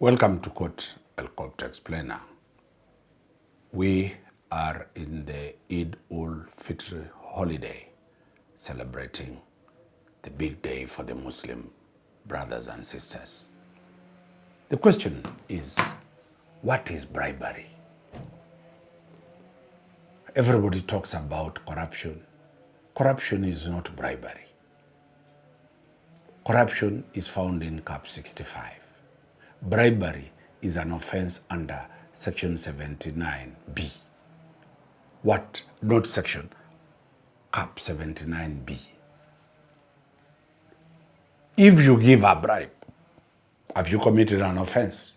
Welcome to Court Helicopter Explainer. We are in the Eid ul-Fitr holiday, celebrating the big day for the Muslim brothers and sisters. The question is, what is bribery? Everybody talks about corruption. Corruption is not bribery. Corruption is found in Cap 65. Bribery is an offense under Section 79B. What? Not Section, Cap 79B. If you give a bribe, have you committed an offense?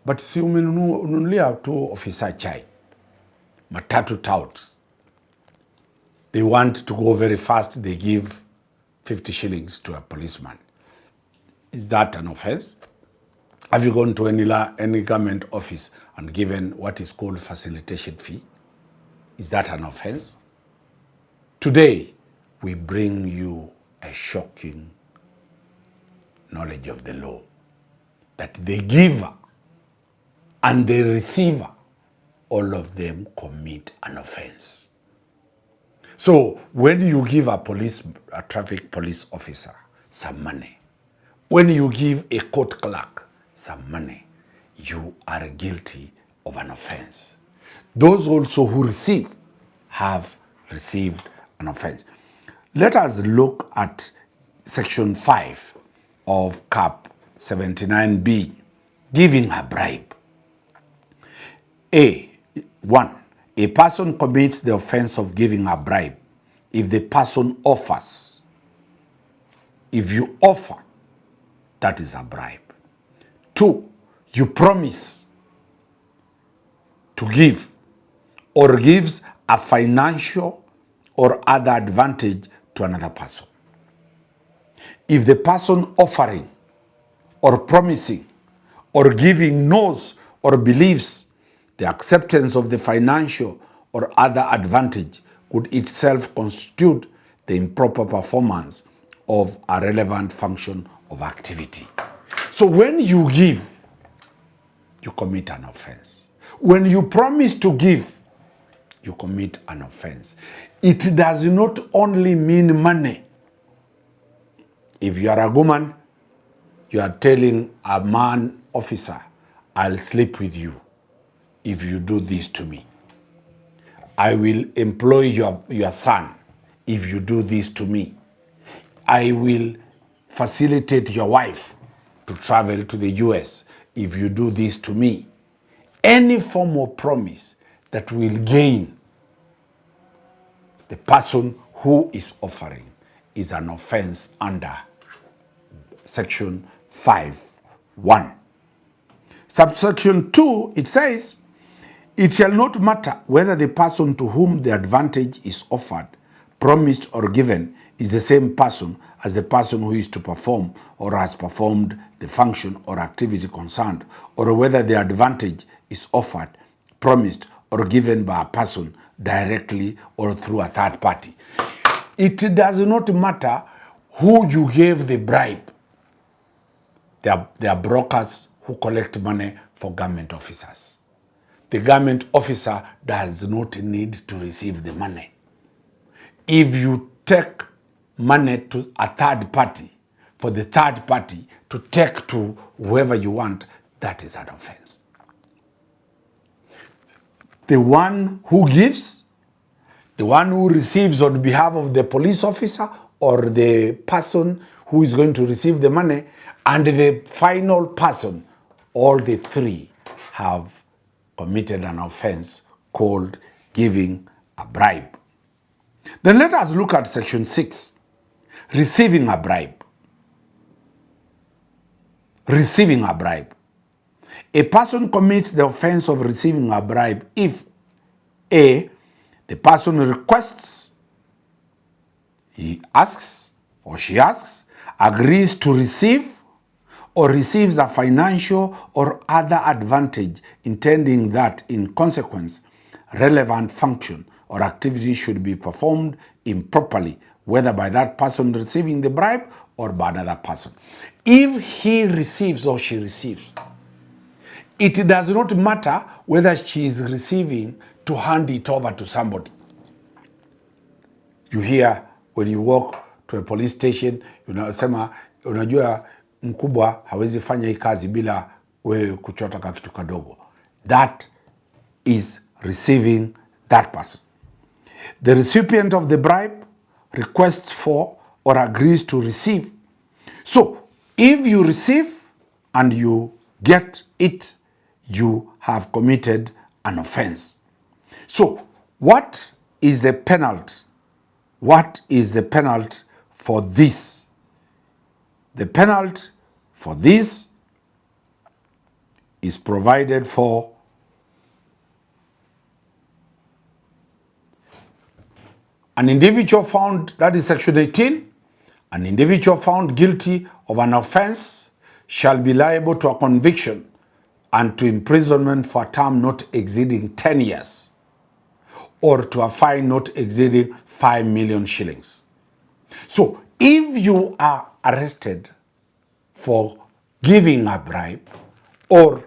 But si umenunulia tu officer chai, matatu touts, they want to go very fast, they give 50 shillings to a policeman. Is that an offense? Have you gone to any government office and given what is called facilitation fee? Is that an offense? Today, we bring you a shocking knowledge of the law that the giver and the receiver, all of them commit an offense. So when you give a traffic police officer some money, when you give a court clerk some money, you are guilty of an offense. Those also who receive have received an offense. Let us look at Section 5 of Cap 79B, giving a bribe. A1. A person commits the offense of giving a bribe if the person offers. If you offer, that is a bribe. 2, you promise to give or gives a financial or other advantage to another person. If the person offering or promising or giving knows or believes the acceptance of the financial or other advantage could itself constitute the improper performance of a relevant function of activity. So when you give, you commit an offense. When you promise to give, you commit an offense. It does not only mean money. If you are a woman, you are telling a man officer, I'll sleep with you if you do this to me. I will employ your son if you do this to me. I will facilitate your wife to travel to the US if you do this to me. Any form of promise that will gain the person who is offering is an offense under Section 5(1). Subsection 2, it says, it shall not matter whether the person to whom the advantage is offered, promised, or given is the same person as the person who is to perform or has performed the function or activity concerned, or whether the advantage is offered, promised, or given by a person directly or through a third party. It does not matter who you gave the bribe. They are brokers who collect money for government officers. The government officer does not need to receive the money. If you take money to a third party, for the third party to take to whoever you want, that is an offense. The one who gives, the one who receives on behalf of the police officer or the person who is going to receive the money, and the final person, all the three have committed an offense called giving a bribe. Then let us look at Section 6, receiving a bribe. Receiving a bribe. A person commits the offense of receiving a bribe if A, the person requests, he asks or she asks, agrees to receive, or receives a financial or other advantage, intending that in consequence relevant function or activity should be performed improperly whether by that person receiving the bribe or by another person. If he receives or she receives, it does not matter whether she is receiving to hand it over to somebody. You hear when you walk to a police station, unasema unajua mkubwa hawezi fanya hii kazi bila wewe kuchota ka kitu kadogo. That is receiving that person. The recipient of the bribe requests for or agrees to receive. So, if you receive and you get it, you have committed an offense. So, what is the penalty? What is the penalty for this? The penalty for this is provided for an individual found, that is section 18, an individual found guilty of an offense shall be liable to a conviction and to imprisonment for a term not exceeding 10 years or to a fine not exceeding 5 million shillings. So, if you are arrested for giving a bribe or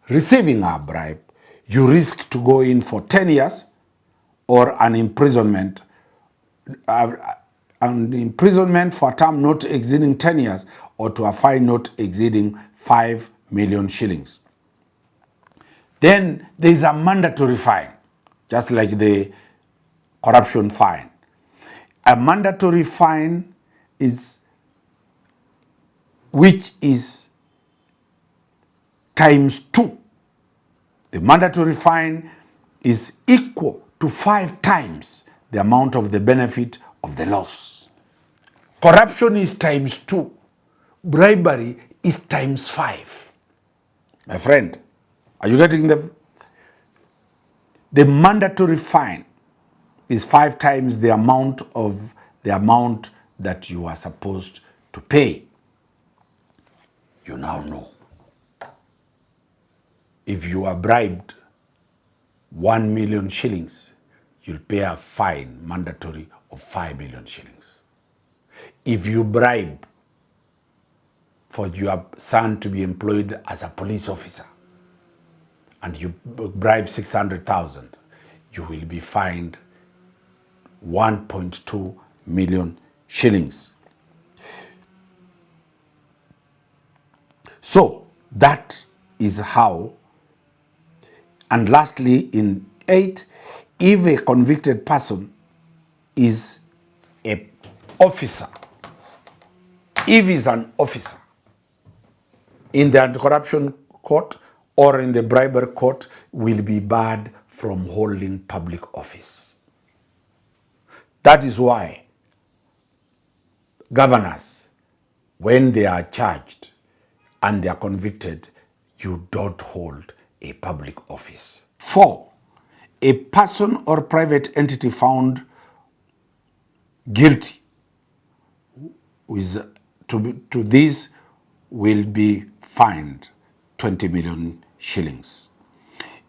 receiving a bribe, you risk to go in for 10 years or an imprisonment for a term not exceeding 10 years or to a fine not exceeding 5 million shillings. Then there is a mandatory fine, just like the corruption fine. A mandatory fine is which is times 2. The mandatory fine is equal to 5 times the amount of the benefit of the loss. Corruption is times 2. Bribery is times 5. My friend, are you getting the mandatory fine is 5 times the amount that you are supposed to pay. You now know. If you are bribed 1 million shillings, you'll pay a fine mandatory of 5 million shillings. If you bribe for your son to be employed as a police officer and you bribe 600,000, you will be fined 1.2 million shillings. So that is how. And lastly, in 8, if a convicted person is an officer, if he's an officer in the anti-corruption court or in the bribery court, will be barred from holding public office. That is why governors, when they are charged and they are convicted, you don't hold a public office. 4, a person or private entity found guilty to this will be fined 20 million shillings.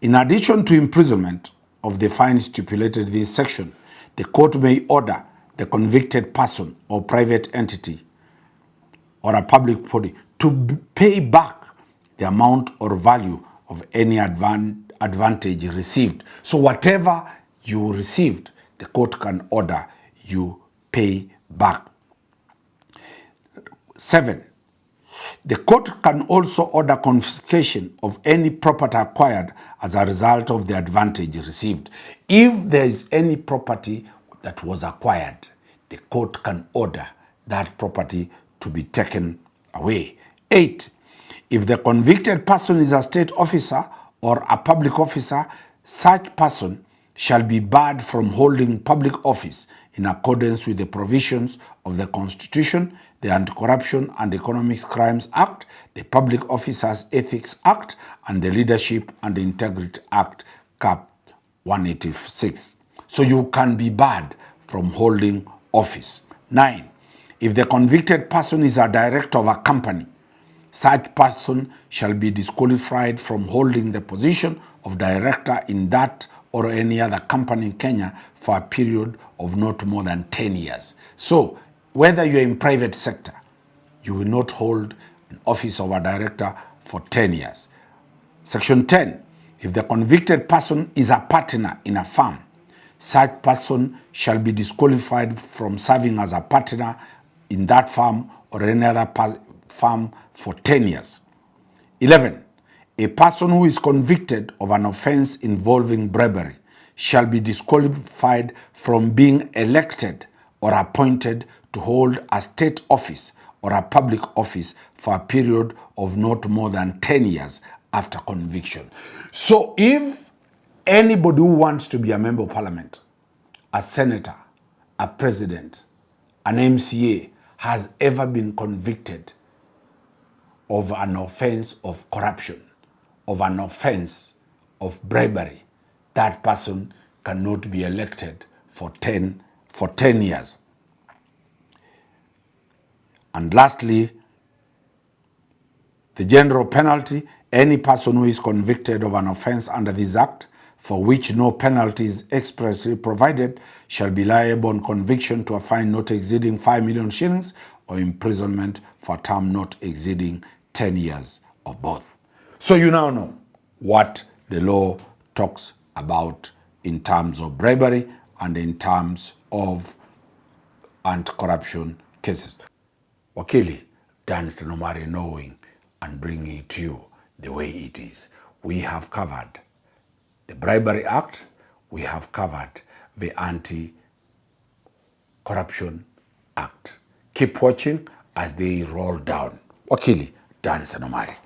In addition to imprisonment of the fine stipulated in this section, the court may order the convicted person or private entity or a public body to pay back the amount or value of any advantage received. So whatever you received, the court can order you pay back. 7, the court can also order confiscation of any property acquired as a result of the advantage received. If there is any property that was acquired, the court can order that property to be taken away. 8, if the convicted person is a state officer or a public officer, such person shall be barred from holding public office in accordance with the provisions of the Constitution, the Anti-Corruption and Economic Crimes Act, the Public Officers Ethics Act, and the Leadership and Integrity Act, Cap 186. So you can be barred from holding office. 9, if the convicted person is a director of a company, such person shall be disqualified from holding the position of director in that or any other company in Kenya for a period of not more than 10 years. So whether you're in private sector, you will not hold an office of a director for 10 years. Section 10, if the convicted person is a partner in a firm, such person shall be disqualified from serving as a partner in that firm or any other firm for 10 years. 11, a person who is convicted of an offence involving bribery shall be disqualified from being elected or appointed to hold a state office or a public office for a period of not more than 10 years after conviction. So if anybody who wants to be a member of parliament, a senator, a president, an MCA has ever been convicted of an offense of corruption, of an offense of bribery, that person cannot be elected for 10 years. And lastly, the general penalty, any person who is convicted of an offense under this act for which no penalty is expressly provided shall be liable on conviction to a fine not exceeding 5 million shillings or imprisonment for a term not exceeding 10 years or both. So you now know what the law talks about in terms of bribery and in terms of anti-corruption cases. Wakili Dan Stenomari, knowing and bringing it to you the way it is. We have covered the Bribery Act, we have covered the Anti-Corruption Act. Keep watching as they roll down. Wakili Dan Stenomari.